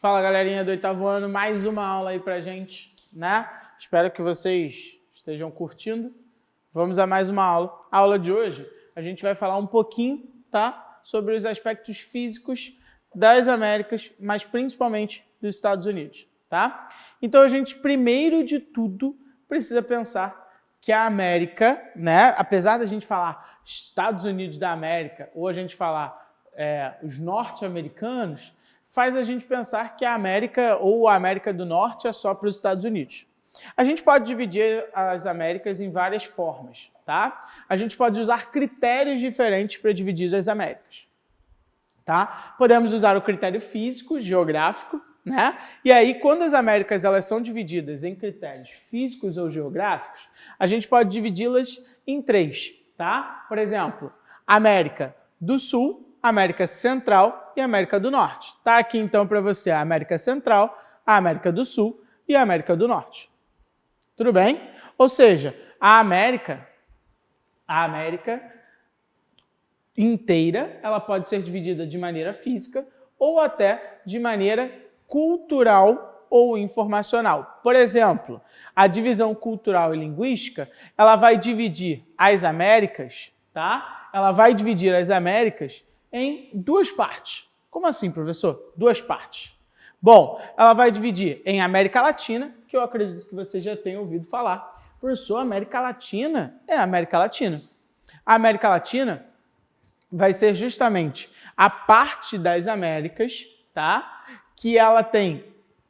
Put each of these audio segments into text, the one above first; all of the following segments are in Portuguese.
Fala, galerinha do oitavo ano, mais uma aula aí pra gente, né? Espero que vocês estejam curtindo. Vamos a mais uma aula. A aula de hoje, a gente vai falar um pouquinho, tá? Sobre os aspectos físicos das Américas, mas principalmente dos Estados Unidos, tá? Então, a gente, primeiro de tudo, precisa pensar que a América, né? Apesar da gente falar Estados Unidos da América, ou a gente falar os norte-americanos, faz a gente pensar que a América ou a América do Norte é só para os Estados Unidos. A gente pode dividir as Américas em várias formas, tá? A gente pode usar critérios diferentes para dividir as Américas, tá? Podemos usar o critério físico, geográfico, né? E aí, quando as Américas elas são divididas em critérios físicos ou geográficos, a gente pode dividi-las em três, tá? Por exemplo, América do Sul, América Central e América do Norte. Tá aqui então para você a América Central, a América do Sul e a América do Norte. Tudo bem? Ou seja, a América inteira, ela pode ser dividida de maneira física ou até de maneira cultural ou informacional. Por exemplo, a divisão cultural e linguística, ela vai dividir as Américas, tá? Ela vai dividir as Américas em duas partes. Como assim, professor? Duas partes. Bom, ela vai dividir em América Latina, que eu acredito que você já tenha ouvido falar. Professor, América Latina é a América Latina. A América Latina vai ser justamente a parte das Américas, tá? Que ela tem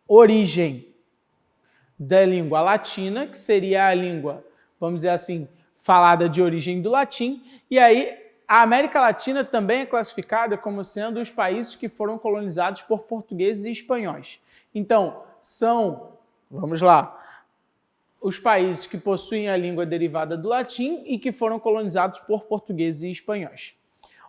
origem da língua latina, que seria a língua, vamos dizer assim, falada de origem do latim, e aí a América Latina também é classificada como sendo os países que foram colonizados por portugueses e espanhóis. Então, são, vamos lá, os países que possuem a língua derivada do latim e que foram colonizados por portugueses e espanhóis.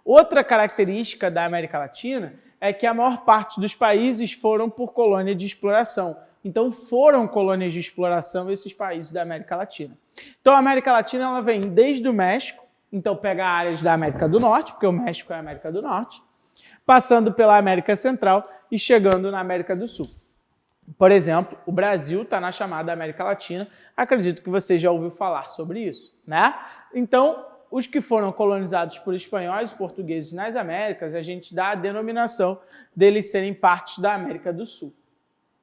Outra característica da América Latina é que a maior parte dos países foram por colônia de exploração. Então, foram colônias de exploração esses países da América Latina. Então, a América Latina ela vem desde o México, então pega áreas da América do Norte, porque o México é a América do Norte, passando pela América Central e chegando na América do Sul. Por exemplo, o Brasil está na chamada América Latina, acredito que você já ouviu falar sobre isso, né? Então, os que foram colonizados por espanhóis e portugueses nas Américas, a gente dá a denominação deles serem partes da América do Sul.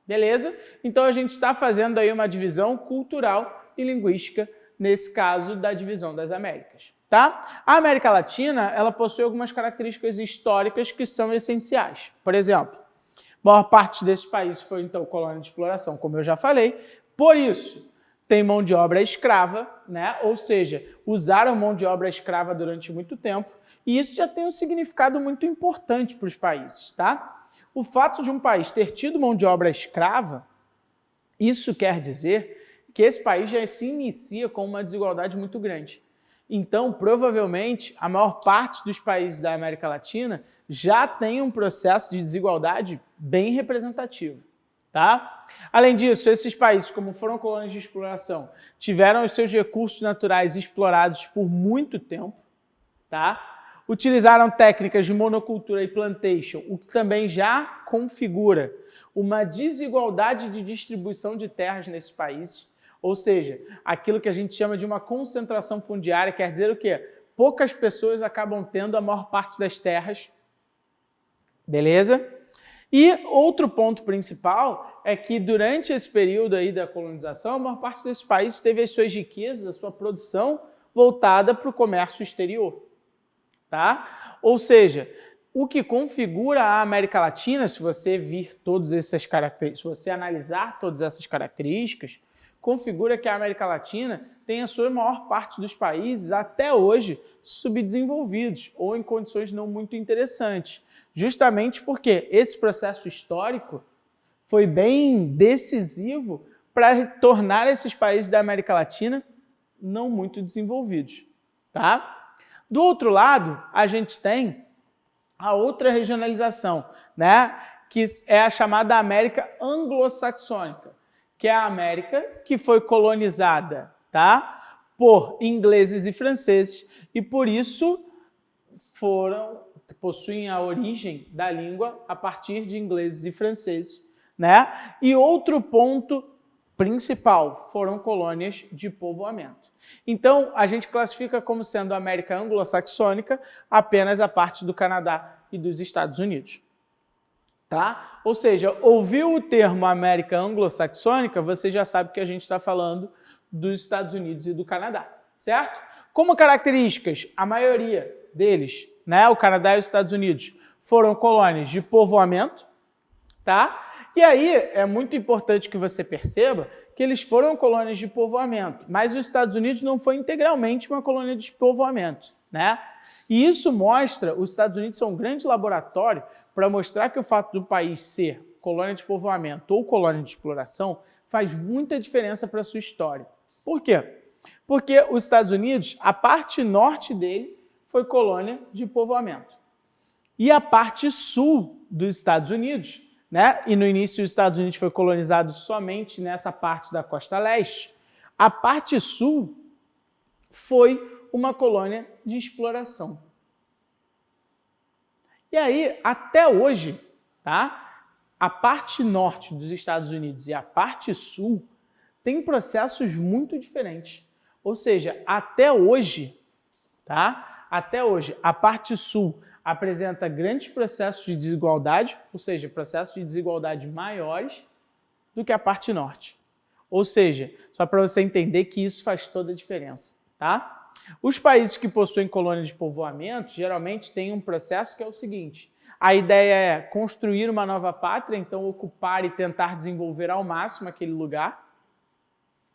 Beleza? Então, a gente está fazendo aí uma divisão cultural e linguística, nesse caso da divisão das Américas. Tá? A América Latina ela possui algumas características históricas que são essenciais. Por exemplo, a maior parte desses países foi, então, colônia de exploração, como eu já falei. Por isso, tem mão de obra escrava, né? Ou seja, usaram mão de obra escrava durante muito tempo, e isso já tem um significado muito importante para os países. Tá? O fato de um país ter tido mão de obra escrava, isso quer dizer que esse país já se inicia com uma desigualdade muito grande. Então, provavelmente, a maior parte dos países da América Latina já tem um processo de desigualdade bem representativo, tá? Além disso, esses países, como foram colônias de exploração, tiveram os seus recursos naturais explorados por muito tempo, tá? Utilizaram técnicas de monocultura e plantation, o que também já configura uma desigualdade de distribuição de terras nesses países. Ou seja, aquilo que a gente chama de uma concentração fundiária, quer dizer o quê? Poucas pessoas acabam tendo a maior parte das terras, beleza? E outro ponto principal é que durante esse período aí da colonização, a maior parte desses países teve as suas riquezas, a sua produção voltada para o comércio exterior, tá? Ou seja, o que configura a América Latina, se você vir todas essas características, se você analisar todas essas características, configura que a América Latina tem a sua maior parte dos países, até hoje, subdesenvolvidos ou em condições não muito interessantes. Justamente porque esse processo histórico foi bem decisivo para tornar esses países da América Latina não muito desenvolvidos. Tá? Do outro lado, a gente tem a outra regionalização, né? Que é a chamada América anglo-saxônica, que é a América que foi colonizada, tá? Por ingleses e franceses e por isso possuem a origem da língua a partir de ingleses e franceses, né? E outro ponto principal foram colônias de povoamento. Então, a gente classifica como sendo a América anglo-saxônica apenas a parte do Canadá e dos Estados Unidos. Tá? Ou seja, ouviu o termo América anglo-saxônica, você já sabe que a gente está falando dos Estados Unidos e do Canadá, certo? Como características, a maioria deles, né, o Canadá e os Estados Unidos, foram colônias de povoamento, tá? E aí é muito importante que você perceba que eles foram colônias de povoamento, mas os Estados Unidos não foi integralmente uma colônia de povoamento, né? E isso mostra, os Estados Unidos são um grande laboratório para mostrar que o fato do país ser colônia de povoamento ou colônia de exploração faz muita diferença para a sua história. Por quê? Porque os Estados Unidos, a parte norte dele foi colônia de povoamento. E a parte sul dos Estados Unidos, né? E no início os Estados Unidos foi colonizado somente nessa parte da costa leste, a parte sul foi uma colônia de exploração. E aí, até hoje, tá? A parte norte dos Estados Unidos e a parte sul têm processos muito diferentes. Ou seja, até hoje, tá? Até hoje, a parte sul apresenta grandes processos de desigualdade, ou seja, processos de desigualdade maiores do que a parte norte. Ou seja, só para você entender que isso faz toda a diferença, tá? Os países que possuem colônias de povoamento geralmente têm um processo que é o seguinte: a ideia é construir uma nova pátria, então ocupar e tentar desenvolver ao máximo aquele lugar,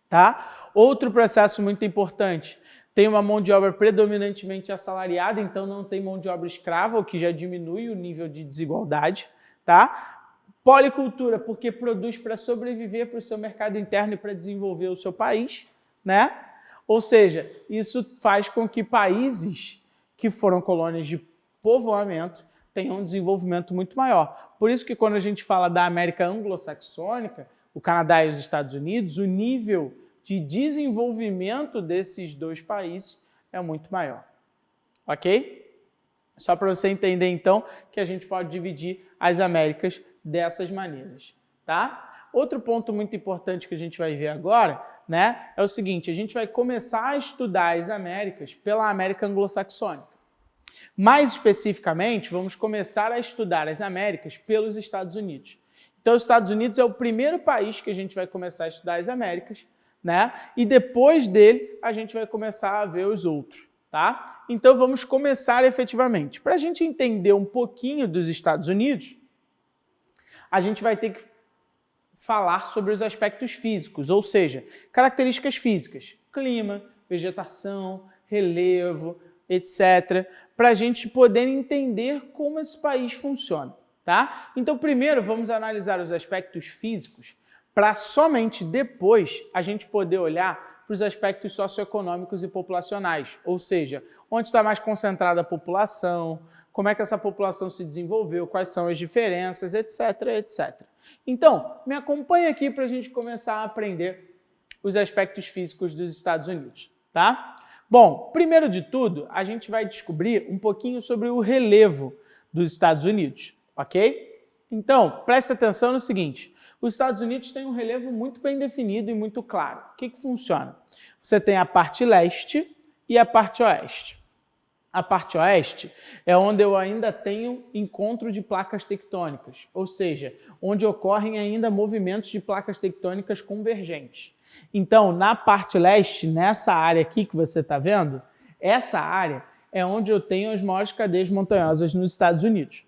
tá? Outro processo muito importante, tem uma mão de obra predominantemente assalariada, então não tem mão de obra escrava, o que já diminui o nível de desigualdade, tá? Policultura, porque produz para sobreviver para o seu mercado interno e para desenvolver o seu país, né? Ou seja, isso faz com que países que foram colônias de povoamento tenham um desenvolvimento muito maior. Por isso que quando a gente fala da América anglo-saxônica, o Canadá e os Estados Unidos, o nível de desenvolvimento desses dois países é muito maior. Ok? Só para você entender, então, que a gente pode dividir as Américas dessas maneiras, tá? Outro ponto muito importante que a gente vai ver agora, né, é o seguinte: a gente vai começar a estudar as Américas pela América anglo-saxônica. Mais especificamente, vamos começar a estudar as Américas pelos Estados Unidos. Então, os Estados Unidos é o primeiro país que a gente vai começar a estudar as Américas, né? E depois dele, a gente vai começar a ver os outros, tá? Então, vamos começar efetivamente. Para a gente entender um pouquinho dos Estados Unidos, a gente vai ter que falar sobre os aspectos físicos, ou seja, características físicas, clima, vegetação, relevo, etc., para a gente poder entender como esse país funciona, tá? Então, primeiro, vamos analisar os aspectos físicos, para somente depois a gente poder olhar para os aspectos socioeconômicos e populacionais, ou seja, onde está mais concentrada a população, como é que essa população se desenvolveu, quais são as diferenças, etc, etc. Então, me acompanha aqui para a gente começar a aprender os aspectos físicos dos Estados Unidos, tá? Bom, primeiro de tudo, a gente vai descobrir um pouquinho sobre o relevo dos Estados Unidos, ok? Então, preste atenção no seguinte: os Estados Unidos têm um relevo muito bem definido e muito claro. O que funciona? Você tem a parte leste e a parte oeste. A parte oeste é onde eu ainda tenho encontro de placas tectônicas, ou seja, onde ocorrem ainda movimentos de placas tectônicas convergentes. Então, na parte leste, nessa área aqui que você está vendo, essa área é onde eu tenho as maiores cadeias montanhosas nos Estados Unidos,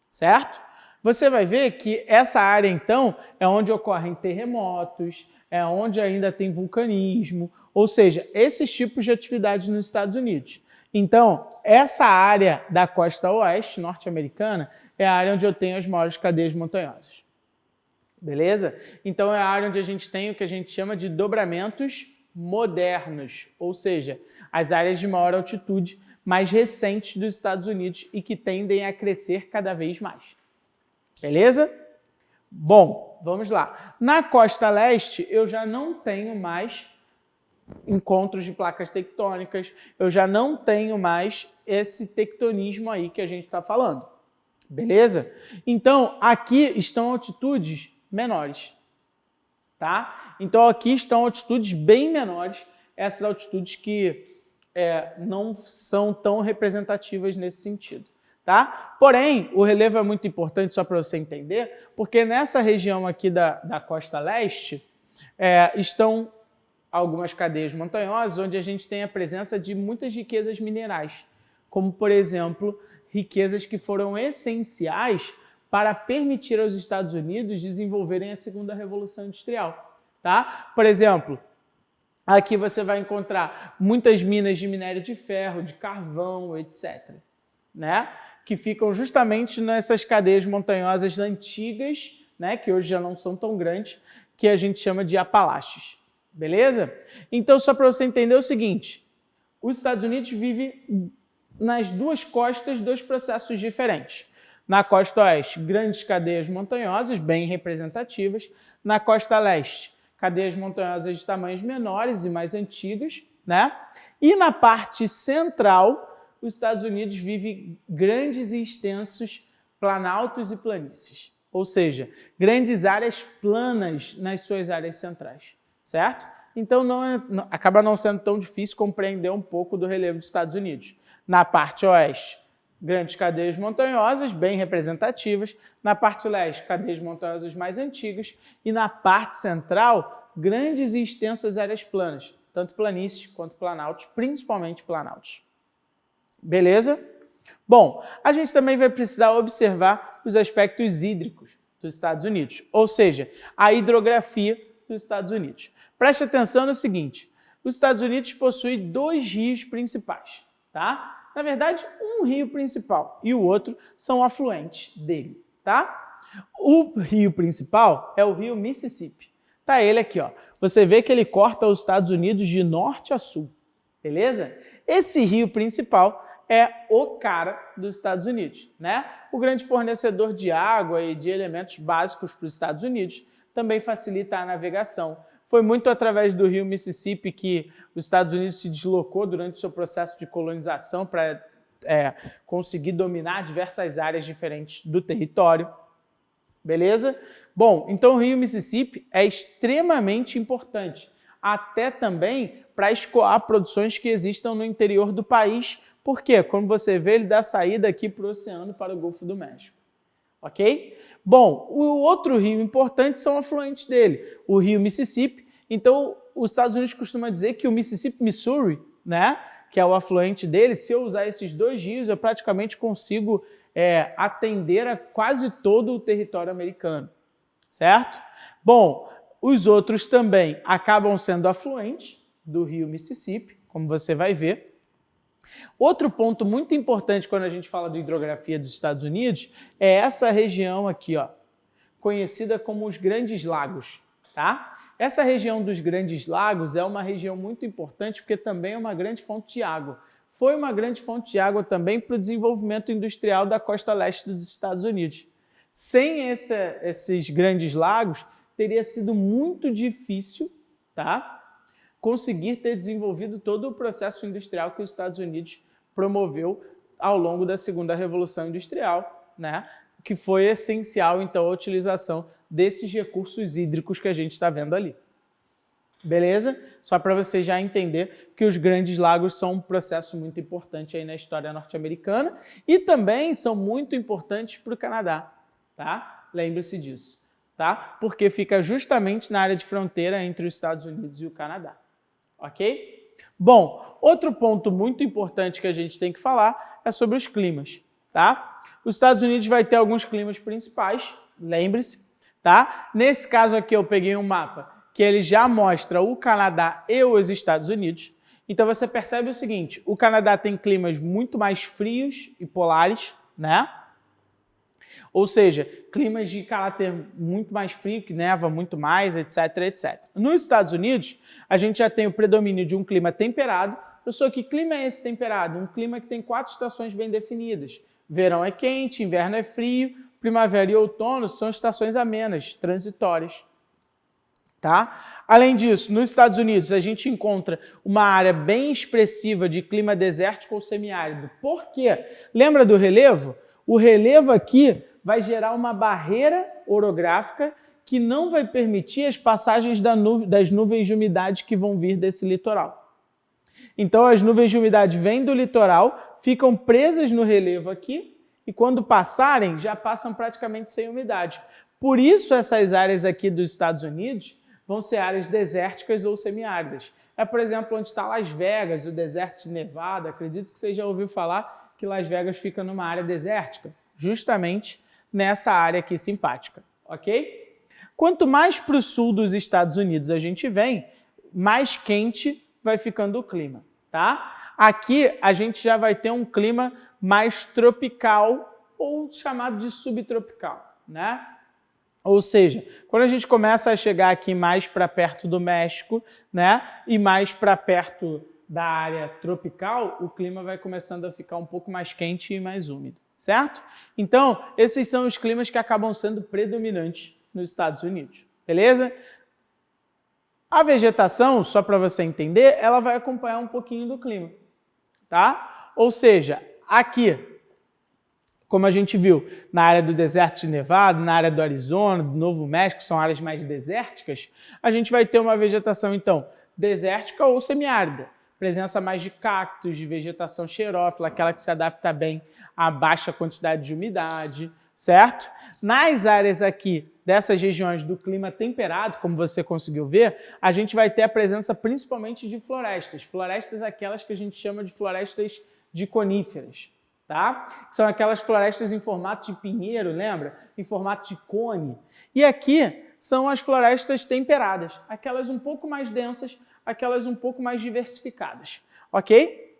certo? Você vai ver que essa área, então, é onde ocorrem terremotos, é onde ainda tem vulcanismo, ou seja, esses tipos de atividades nos Estados Unidos. Então, essa área da costa oeste norte-americana é a área onde eu tenho as maiores cadeias montanhosas. Beleza? Então, é a área onde a gente tem o que a gente chama de dobramentos modernos, ou seja, as áreas de maior altitude mais recentes dos Estados Unidos e que tendem a crescer cada vez mais. Beleza? Bom, vamos lá. Na costa leste, eu já não tenho mais encontros de placas tectônicas, eu já não tenho mais esse tectonismo aí que a gente está falando. Beleza? Então, aqui estão altitudes menores. Tá? Então, aqui estão altitudes bem menores, essas altitudes que não são tão representativas nesse sentido. Tá? Porém, o relevo é muito importante, só para você entender, porque nessa região aqui da costa leste estão algumas cadeias montanhosas onde a gente tem a presença de muitas riquezas minerais, como, por exemplo, riquezas que foram essenciais para permitir aos Estados Unidos desenvolverem a segunda revolução industrial. Tá? Por exemplo, aqui você vai encontrar muitas minas de minério de ferro, de carvão, etc., né? Que ficam justamente nessas cadeias montanhosas antigas, né? Que hoje já não são tão grandes, que a gente chama de Apalaches. Beleza? Então, só para você entender o seguinte, os Estados Unidos vivem nas duas costas dois processos diferentes. Na costa oeste, grandes cadeias montanhosas, bem representativas. Na costa leste, cadeias montanhosas de tamanhos menores e mais antigas, né? E na parte central, os Estados Unidos vivem grandes e extensos planaltos e planícies, ou seja, grandes áreas planas nas suas áreas centrais, certo? Então, acaba não sendo tão difícil compreender um pouco do relevo dos Estados Unidos. Na parte oeste, grandes cadeias montanhosas, bem representativas. Na parte leste, cadeias montanhosas mais antigas. E na parte central, grandes e extensas áreas planas, tanto planícies quanto planaltos, principalmente planaltos. Beleza? Bom, a gente também vai precisar observar os aspectos hídricos dos Estados Unidos, ou seja, a hidrografia dos Estados Unidos. Preste atenção no seguinte, os Estados Unidos possuem dois rios principais, tá? Na verdade, um rio principal e o outro são afluentes dele, tá? O rio principal é o rio Mississippi. Tá ele aqui, ó. Você vê que ele corta os Estados Unidos de norte a sul, beleza? Esse rio principal é o cara dos Estados Unidos, né? O grande fornecedor de água e de elementos básicos para os Estados Unidos, também facilita a navegação. Foi muito através do rio Mississippi que os Estados Unidos se deslocou durante o seu processo de colonização para conseguir dominar diversas áreas diferentes do território. Beleza? Bom, então o rio Mississippi é extremamente importante, até também para escoar produções que existam no interior do país. Por quê? Como você vê, ele dá saída aqui para o oceano, para o Golfo do México. Ok? Bom, o outro rio importante são afluentes dele, o rio Mississippi. Então, os Estados Unidos costumam dizer que o Mississippi Missouri, né, que é o afluente dele, se eu usar esses dois rios, eu praticamente consigo atender a quase todo o território americano, certo? Bom, os outros também acabam sendo afluentes do rio Mississippi, como você vai ver. Outro ponto muito importante quando a gente fala da hidrografia dos Estados Unidos é essa região aqui, ó, conhecida como os Grandes Lagos, tá? Essa região dos Grandes Lagos é uma região muito importante porque também é uma grande fonte de água. Foi uma grande fonte de água também para o desenvolvimento industrial da costa leste dos Estados Unidos. Sem esses grandes lagos, teria sido muito difícil, tá, conseguir ter desenvolvido todo o processo industrial que os Estados Unidos promoveu ao longo da segunda Revolução Industrial, né, que foi essencial, então, a utilização desses recursos hídricos que a gente está vendo ali. Beleza? Só para você já entender que os Grandes Lagos são um processo muito importante aí na história norte-americana e também são muito importantes para o Canadá, tá? Lembre-se disso, tá? Porque fica justamente na área de fronteira entre os Estados Unidos e o Canadá, ok? Bom, outro ponto muito importante que a gente tem que falar é sobre os climas, tá? Os Estados Unidos vai ter alguns climas principais, lembre-se, tá? Nesse caso aqui eu peguei um mapa que ele já mostra o Canadá e os Estados Unidos. Então você percebe o seguinte, o Canadá tem climas muito mais frios e polares, né? Ou seja, climas de caráter muito mais frio, que neva muito mais, etc, etc. Nos Estados Unidos, a gente já tem o predomínio de um clima temperado. Pessoal, que clima é esse temperado? Um clima que tem 4 estações bem definidas. Verão é quente, inverno é frio, primavera e outono são estações amenas, transitórias. Tá? Além disso, nos Estados Unidos, a gente encontra uma área bem expressiva de clima desértico ou semiárido. Por quê? Lembra do relevo? O relevo aqui vai gerar uma barreira orográfica que não vai permitir as passagens das nuvens de umidade que vão vir desse litoral. Então, as nuvens de umidade vêm do litoral, ficam presas no relevo aqui, e quando passarem, já passam praticamente sem umidade. Por isso, essas áreas aqui dos Estados Unidos vão ser áreas desérticas ou semiáridas. É, por exemplo, onde está Las Vegas, o deserto de Nevada. Acredito que você já ouviu falar que Las Vegas fica numa área desértica, justamente nessa área aqui simpática, ok? Quanto mais para o sul dos Estados Unidos a gente vem, mais quente vai ficando o clima, tá? Aqui a gente já vai ter um clima mais tropical ou chamado de subtropical, né? Ou seja, quando a gente começa a chegar aqui mais para perto do México, né, e mais para perto da área tropical, o clima vai começando a ficar um pouco mais quente e mais úmido, certo? Então, esses são os climas que acabam sendo predominantes nos Estados Unidos, beleza? A vegetação, só para você entender, ela vai acompanhar um pouquinho do clima, tá? Ou seja, aqui, como a gente viu, na área do deserto de Nevada, na área do Arizona, do Novo México, que são áreas mais desérticas, a gente vai ter uma vegetação, então, desértica ou semiárida. Presença mais de cactos, de vegetação xerófila, aquela que se adapta bem a baixa quantidade de umidade, certo? Nas áreas aqui dessas regiões do clima temperado, como você conseguiu ver, a gente vai ter a presença principalmente de florestas. Florestas aquelas que a gente chama de florestas de coníferas. Tá? São aquelas florestas em formato de pinheiro, lembra? Em formato de cone. E aqui são as florestas temperadas, aquelas um pouco mais densas, aquelas um pouco mais diversificadas, ok?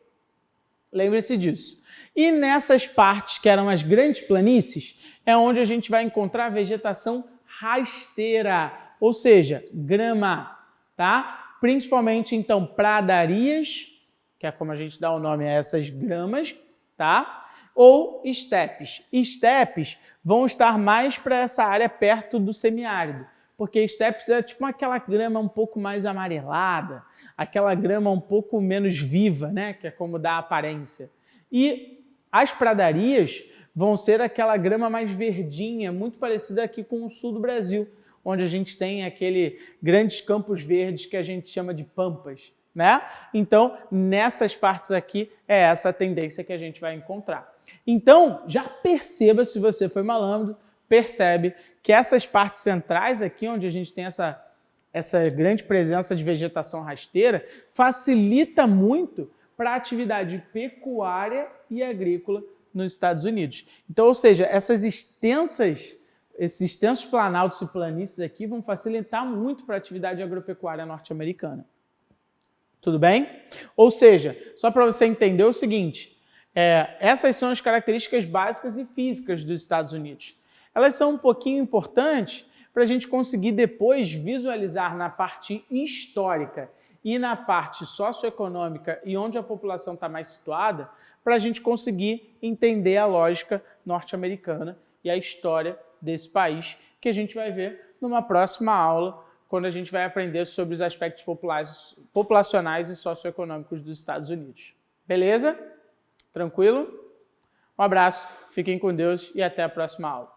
Lembre-se disso. E nessas partes que eram as grandes planícies, é onde a gente vai encontrar vegetação rasteira, ou seja, grama, tá? Principalmente, então, pradarias, que é como a gente dá o nome a essas gramas, tá? Ou estepes. Estepes vão estar mais para essa área perto do semiárido, porque estepes é tipo aquela grama um pouco mais amarelada, aquela grama um pouco menos viva, né? Que é como dá a aparência. E as pradarias vão ser aquela grama mais verdinha, muito parecida aqui com o sul do Brasil, onde a gente tem aqueles grandes campos verdes que a gente chama de pampas, né? Então, nessas partes aqui, é essa a tendência que a gente vai encontrar. Então, já perceba, se você foi malandro, percebe que essas partes centrais aqui, onde a gente tem essa grande presença de vegetação rasteira, facilita muito para a atividade pecuária e agrícola nos Estados Unidos. Então, ou seja, esses extensos planaltos e planícies aqui vão facilitar muito para a atividade agropecuária norte-americana. Tudo bem? Ou seja, só para você entender o seguinte, essas são as características básicas e físicas dos Estados Unidos. Elas são um pouquinho importantes para a gente conseguir depois visualizar na parte histórica e na parte socioeconômica e onde a população está mais situada, para a gente conseguir entender a lógica norte-americana e a história desse país, que a gente vai ver numa próxima aula, quando a gente vai aprender sobre os aspectos populacionais e socioeconômicos dos Estados Unidos. Beleza? Tranquilo? Um abraço, fiquem com Deus e até a próxima aula.